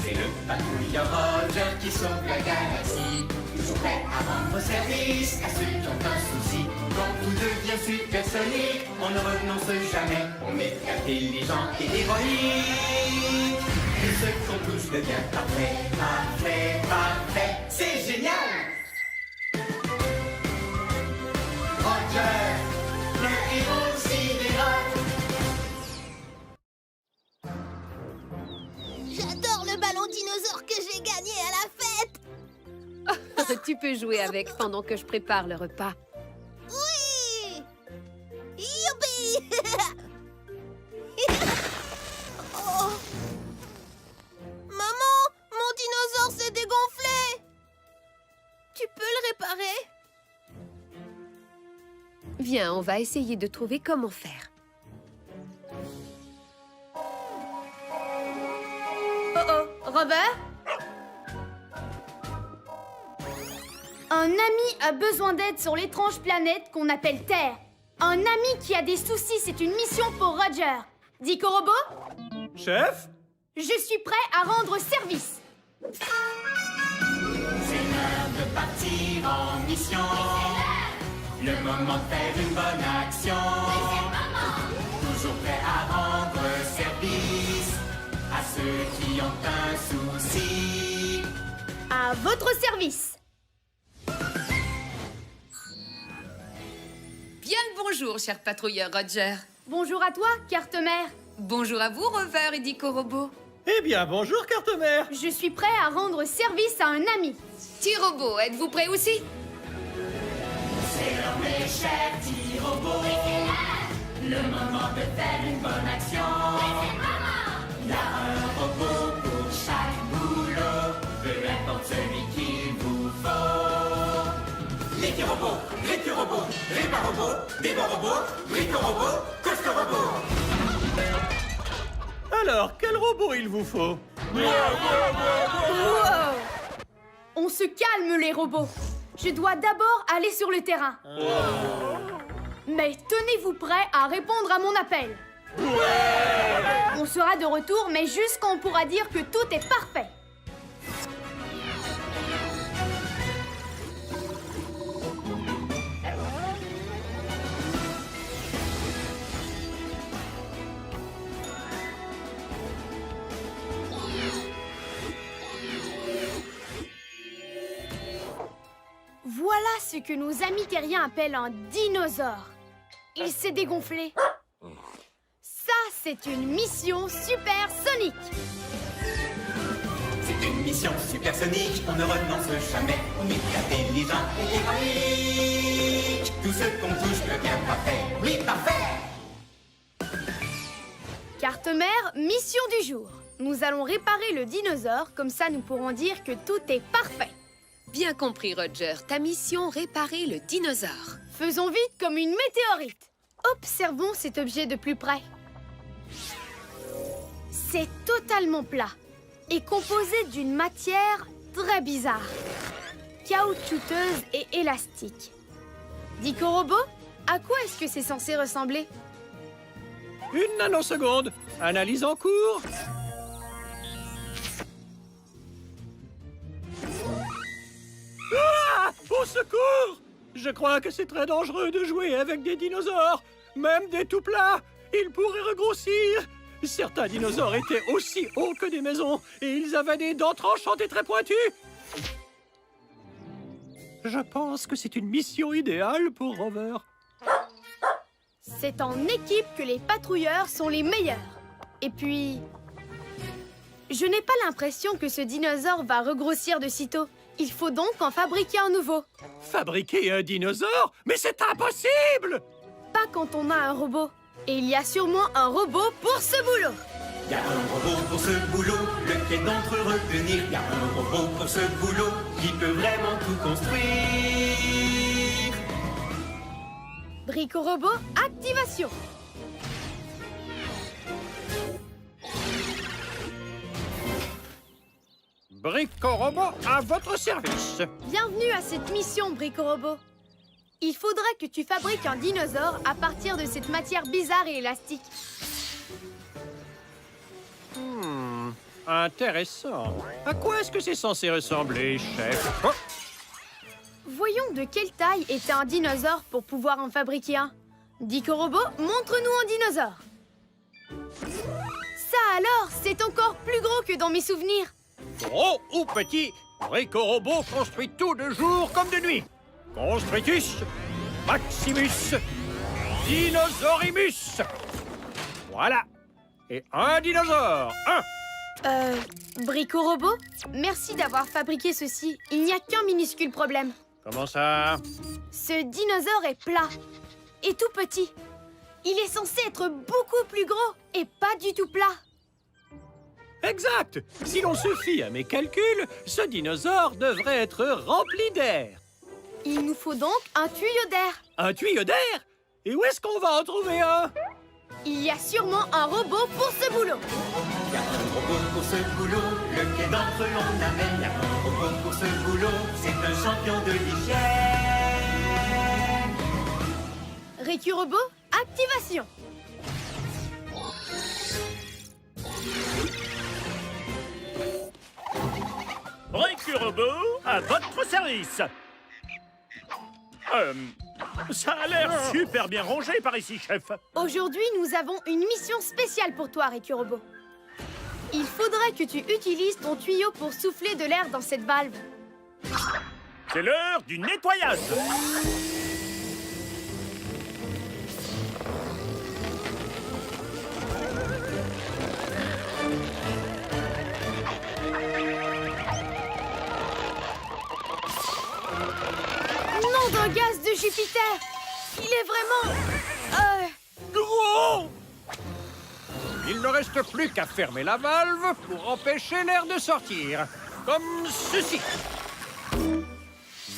C'est le patrouilleur Roger qui sauve la galaxie. Toujours prêt à rendre service à ceux qui ont un souci. Quand tout devient supersonique, on ne renonce jamais. On est intelligent et héroïque. Tout ce qu'on touche devient parfait, parfait, parfait. C'est génial! Roger, le héros sidéral. J'adore le ballon dinosaure que j'ai gagné à la fête. Tu peux jouer avec pendant que je prépare le repas. Oui! Youpi! Oh. Maman, mon dinosaure s'est dégonflé. Tu peux le réparer? Viens, on va essayer de trouver comment faire. Oh, Robert? Un ami a besoin d'aide sur l'étrange planète qu'on appelle Terre. Un ami qui a des soucis, c'est une mission pour Roger. Dico Robot? Chef? Je suis prêt à rendre service. C'est l'heure de partir en mission. Le moment de faire une bonne action. Toujours prêt à rendre service à ceux qui ont un souci. À votre service. Bien le bonjour, cher patrouilleur Roger. Bonjour à toi, Carte-Mère. Bonjour à vous, Rover et Dico Robot. Eh bien, bonjour, Carte-Mère. Je suis prêt à rendre service à un ami. T-Robot, êtes-vous prêt aussi? C'est l'heure, mes chers petits robots. Le moment de faire une bonne action. Il y a un robot pour chaque boulot. Peu importe celui qu'il vous faut. Les petits robots, Répa-Robot, Démon-Robot, Brico-Robot, Costo-Robot. Alors, quel robot il vous faut? Wow! On se calme, les robots. Je dois d'abord aller sur le terrain. Mais tenez-vous prêts à répondre à mon appel. On sera de retour, mais juste quand on pourra dire que tout est parfait. Voilà ce que nos amis terriens appellent un dinosaure. Il s'est dégonflé. Ça, c'est une mission supersonique. C'est une mission supersonique, on ne renonce jamais. On est intelligent et héroïque. Tout ce qu'on touche devient parfait. Oui, parfait! Carte-Mère, mission du jour. Nous allons réparer le dinosaure, comme ça nous pourrons dire que tout est parfait. Bien compris, Roger. Ta mission, réparer le dinosaure. Faisons vite comme une météorite. Observons cet objet de plus près. C'est totalement plat et composé d'une matière très bizarre, caoutchouteuse et élastique. Dico Robot, à quoi est-ce que c'est censé ressembler? Une nanoseconde. Analyse en cours. Ah! Au secours! Je crois que c'est très dangereux de jouer avec des dinosaures. Même des tout plats. Ils pourraient regrossir. Certains dinosaures étaient aussi hauts que des maisons et ils avaient des dents tranchantes et très pointues. Je pense que c'est une mission idéale pour Rover. C'est en équipe que les patrouilleurs sont les meilleurs. Et puis... je n'ai pas l'impression que ce dinosaure va regrossir de sitôt. Il faut donc en fabriquer un nouveau. Fabriquer un dinosaure? Mais c'est impossible! Pas quand on a un robot. Et il y a sûrement un robot pour ce boulot. Il y a un robot pour ce boulot, lequel d'entre eux retenir? Il y a un robot pour ce boulot, qui peut vraiment tout construire. Brico-Robot, activation. Brico-Robot à votre service. Bienvenue à cette mission, Brico-Robot. Il faudra que tu fabriques un dinosaure à partir de cette matière bizarre et élastique. Intéressant. À quoi est-ce que c'est censé ressembler, chef? Oh, Voyons de quelle taille était un dinosaure pour pouvoir en fabriquer un. Dico Robot, montre-nous un dinosaure. Ça alors, c'est encore plus gros que dans mes souvenirs. gros ou petit, Rico Robot construit tout de jour comme de nuit. Construitus, Maximus, Dinosaurimus. Voilà. Et un dinosaure, un. Brico Robot, merci d'avoir fabriqué ceci. Il n'y a qu'un minuscule problème. Comment ça? Ce dinosaure est plat et tout petit. Il est censé être beaucoup plus gros et pas du tout plat. Exact. Si l'on se fie à mes calculs, ce dinosaure devrait être rempli d'air. Il nous faut donc un tuyau d'air. Un tuyau d'air? Et où est-ce qu'on va en trouver un? Il y a sûrement un robot pour ce boulot. Y a un robot pour ce boulot, lequel d'entre eux on amène. Y a un robot pour ce boulot, c'est un champion de l'hygiène. Récu Robot, activation. Récu Robot, à votre service. Ça a l'air super bien rangé par ici, chef. Aujourd'hui, nous avons une mission spéciale pour toi, Récu Robot. Il faudrait que tu utilises ton tuyau pour souffler de l'air dans cette valve. C'est l'heure du nettoyage. Nom d'un gaz de Jupiter! Il est vraiment... Gros! Il ne reste plus qu'à fermer la valve pour empêcher l'air de sortir. Comme ceci.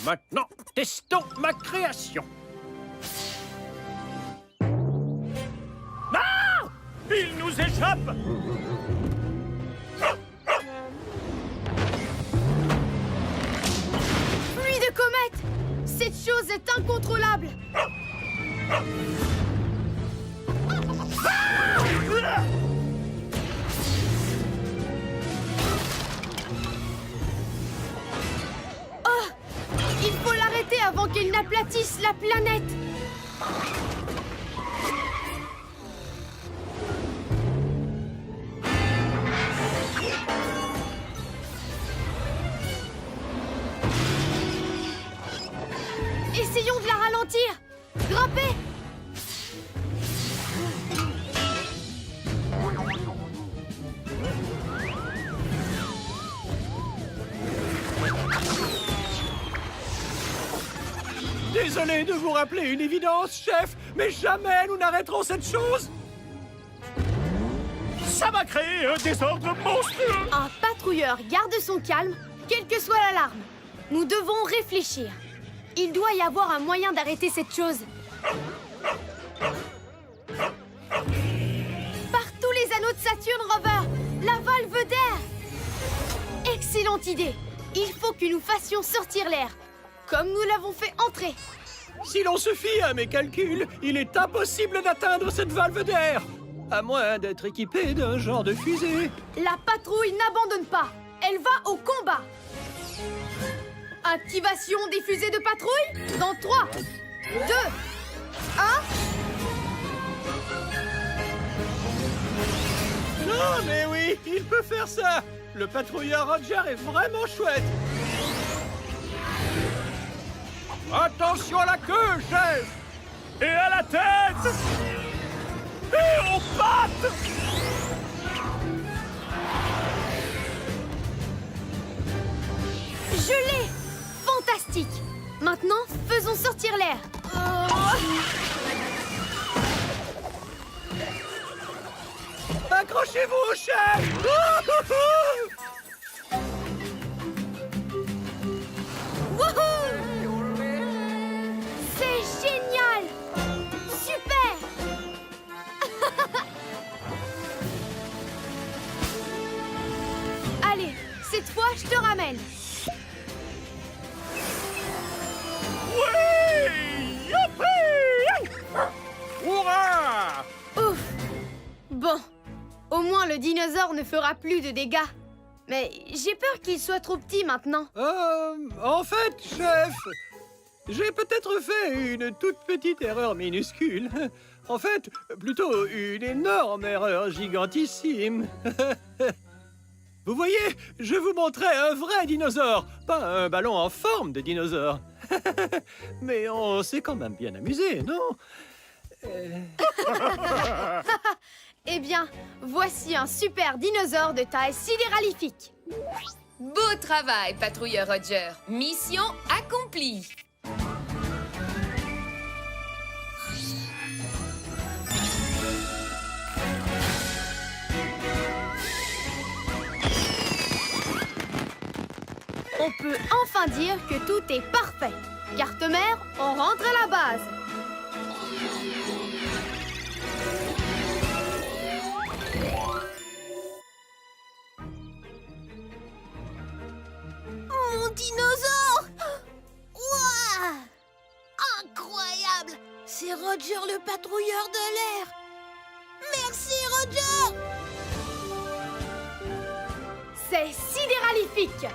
Maintenant, testons ma création. Ah! Il nous échappe. Pluie de comètes! Cette chose est incontrôlable! Oh! Il faut l'arrêter avant qu'il n'aplatisse la planète! Essayons de la ralentir! Grimpez! Désolé de vous rappeler une évidence, chef, mais jamais nous n'arrêterons cette chose. Ça va créer un désordre monstrueux. Un patrouilleur garde son calme, quelle que soit l'alarme. Nous devons réfléchir. Il doit y avoir un moyen d'arrêter cette chose. Par tous les anneaux de Saturne, Rover, la valve d'air. Excellente idée. Il faut que nous fassions sortir l'air, comme nous l'avons fait entrer. Si l'on se fie à mes calculs, il est impossible d'atteindre cette valve d'air, à moins d'être équipé d'un genre de fusée. La patrouille n'abandonne pas. Elle va au combat. Activation des fusées de patrouille dans 3, 2, 1... Non, mais oui, il peut faire ça. Le patrouilleur Roger est vraiment chouette. Attention à la queue, chef. Et à la tête. Et aux pattes. Je l'ai! Fantastique! Maintenant, faisons sortir l'air. Accrochez-vous, chef. Wouhou! C'est génial! Super! Allez, cette fois, je te ramène. Oui! Youpi! Hurrah! Ouf! Bon, au moins le dinosaure ne fera plus de dégâts. Mais j'ai peur qu'il soit trop petit maintenant. En fait, chef, j'ai peut-être fait une toute petite erreur minuscule. En fait, plutôt une énorme erreur gigantissime. Vous voyez, je vous montrais un vrai dinosaure, pas un ballon en forme de dinosaure. Mais on s'est quand même bien amusé, non? Eh bien, voici un super dinosaure de taille sidéralifique. Beau travail, patrouilleur Roger. Mission accomplie. On peut enfin dire que tout est parfait. Carte mère, on rentre à la base. Mon dinosaure! Ouah! Incroyable! C'est Roger le patrouilleur de l'air! Merci, Roger! C'est sidéralifique.